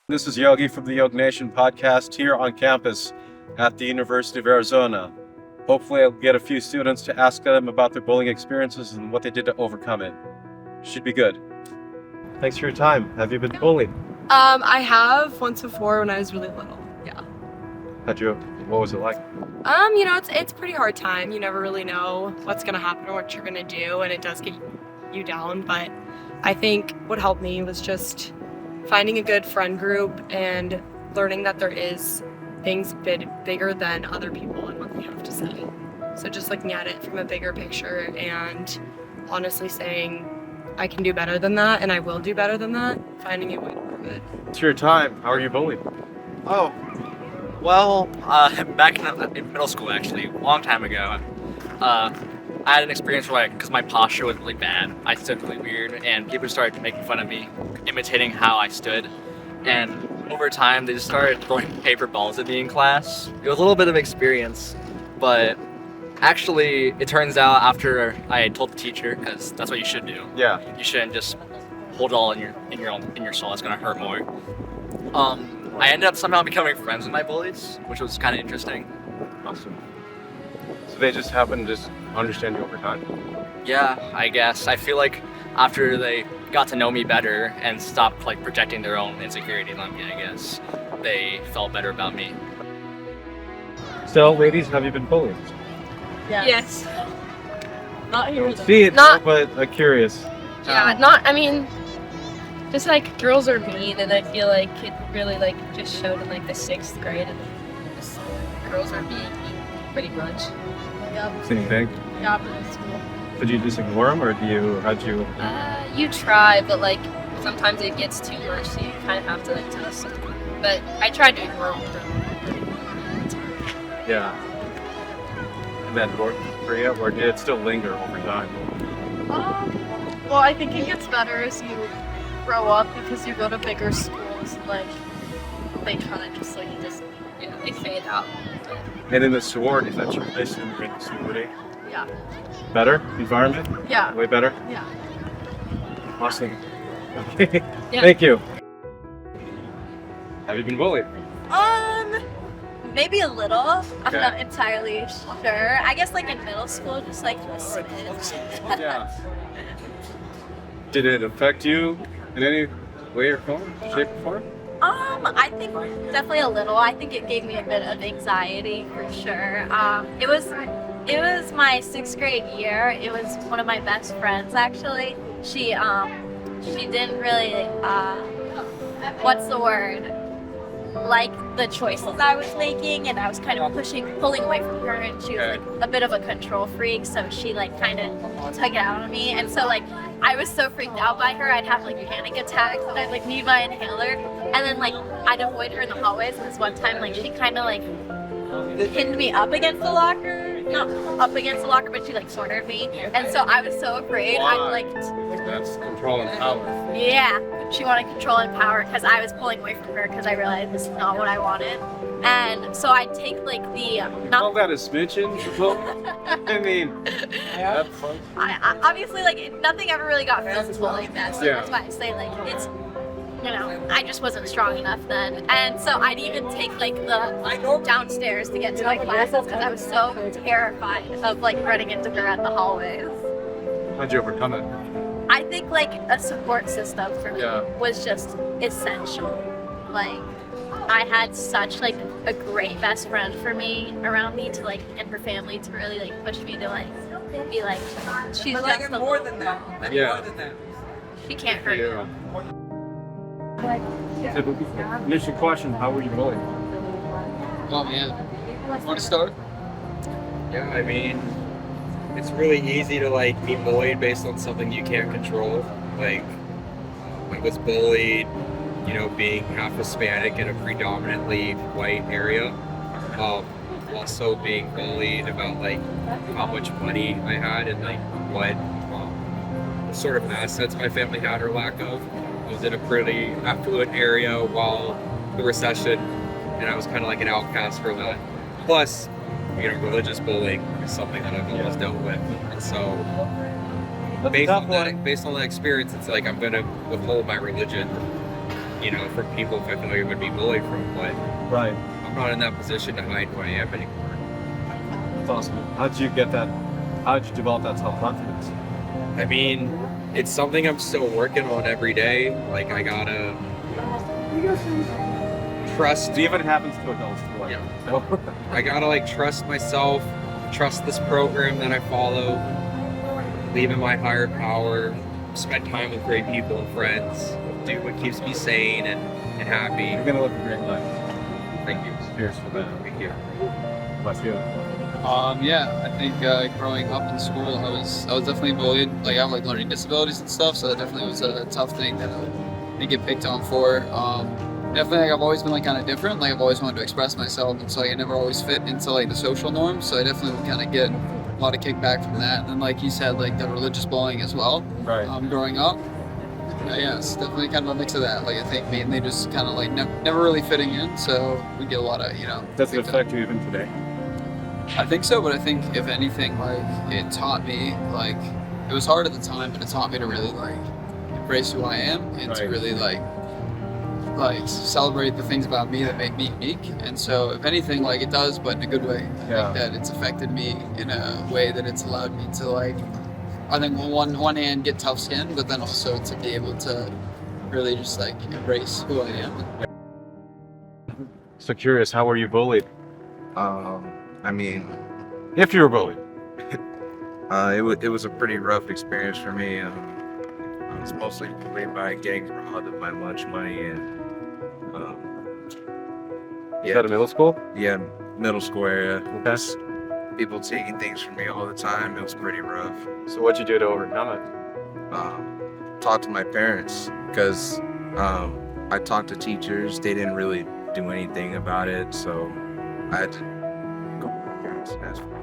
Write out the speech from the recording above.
This is Yogi from the YoggNation podcast here on campus at the University of Arizona. Hopefully I'll get a few students to ask them about their bullying experiences and what they did to overcome it. Should be good. Thanks for your time. Have you been bullied? I have once before when I was really little. Yeah. What was it like? It's a pretty hard time. You never really know what's gonna happen or what you're gonna do, and it does get you down. But I think what helped me was just finding a good friend group and learning that there is things bigger than other people and what they have to say. So just looking at it from a bigger picture and honestly saying, I can do better than that and I will do better than that, finding a way to prove it. It's your time. How are you bullied? Oh, well, back in middle school, actually, a long time ago, I had an experience where, because my posture was really bad, I stood really weird, and people started making fun of me, imitating how I stood. And over time, they just started throwing paper balls at me in class. It was a little bit of experience, but actually, it turns out after I had told the teacher, because that's what you should do. Yeah. You shouldn't just hold it all in your soul. It's gonna hurt more. I ended up somehow becoming friends with my bullies, which was kind of interesting. Awesome. So they just happened to just understand you over time? Yeah, I guess. I feel like after they got to know me better and stopped projecting their own insecurities on me, I guess, they felt better about me. So, ladies, have you been bullied? Yes. Not here. See it, Not- but curious. Just girls are mean, and I feel like it really just showed in the 6th grade, and just, girls are being mean pretty much. Same thing. Yeah, in school. Did you just ignore them, or how'd you? You try, but sometimes it gets too much, so you kind of have to tell someone. But I tried to ignore them. Yeah. And that worked for you, or did it still linger over time? Well, I think it gets better as you grow up because you go to bigger schools. They kind of just They fade out. And in the sorority, that's your place in the sorority? Yeah. Better environment? Yeah. Way better? Yeah. Awesome. Okay. Yeah. Thank you. Have you been bullied? Maybe a little. I'm Okay. not entirely sure. I guess in middle school, just a smidge. Yeah. Did it affect you in any way or form, shape or form? I think definitely a little. I think it gave me a bit of anxiety for sure. It was my 6th grade year. It was one of my best friends actually. She didn't really what's the word? Like the choices I was making, and I was kind of pulling away from her, and she was a bit of a control freak, so she kind of took it out on me, and so I was so freaked out by her, I'd have panic attacks, and I'd need my inhaler, and then I'd avoid her in the hallways, and this one time she kind of pinned me up against the locker, not up against the locker, but she cornered me, and so I was so afraid. That's control and power. Yeah, she wanted control and power because I was pulling away from her because I realized this is not what I wanted. And so I'd take Call that a smidgen? I mean, that's fun. I obviously nothing ever really got physical like that. So Yeah. that's why I say it's I just wasn't strong enough then. And so I'd even take the downstairs to get to my classes because I was so terrified of running into her at the hallways. How'd you overcome it? I think a support system for me Yeah. was just essential. I had such a great best friend for me around me to and her family to really push me to be she's just more than that. Yeah. More than that. she can't hurt you. So, initial question, how were you bullied? Oh man. Want to start? Yeah, I mean, it's really easy to be bullied based on something you can't control. I was bullied, being half Hispanic in a predominantly white area. Also being bullied about how much money I had and what sort of assets my family had or lack of. I was in a pretty affluent area while the recession, and I was kind of an outcast for that. Plus, religious bullying is something that I've always dealt with. And so based on that experience, it's I'm gonna withhold my religion you know, from people if I feel like I'm going to be bullied from. But Right. I'm not in that position to hide who I am anymore. That's awesome. How did you get that? How did you develop that self-confidence? I mean, it's something I'm still working on every day. Like, I gotta trust. It even happens to adults too. Like, Yeah. so. I gotta like trust myself, trust this program that I follow, believe in my higher power, spend time with great people and friends, do what keeps me sane and happy. You're gonna live a great life. Thank you. Cheers for that. Thank you. Bless you. Yeah, I think growing up in school, I was definitely bullied. Like I have like learning disabilities and stuff, so that definitely was a tough thing that I didn't get picked on for. Definitely, like I've always been like kind of different. Like I've always wanted to express myself, and so like, I never always fit into like the social norms. So I definitely would kind of get a lot of kickback from that. And then like you said, like the religious bullying as well. Right. Growing up. Yeah, it's definitely kind of a mix of that. Like I think mainly just kind of like never really fitting in, so we get a lot of Does it affect you even today? I think so, but I think if anything, like it taught me, like it was hard at the time, but it taught me to really like embrace who I am and to Right. really like celebrate the things about me that make me unique. And so, if anything, like it does, but in a good way. I Yeah. think that it's affected me in a way that it's allowed me to like, I think on one hand get tough skin, but then also to be able to really just like embrace who I am. So curious, how were you bullied? I mean, If you were bullied. it was a pretty rough experience for me. I was mostly bullied by getting robbed of my lunch money and Is that in middle school? yeah, middle school area. Okay. Just people taking things from me all the time. It was pretty rough. So what'd you do to overcome it? Talked to my parents because I talked to teachers. They didn't really do anything about it, so I had to go to my parents and ask for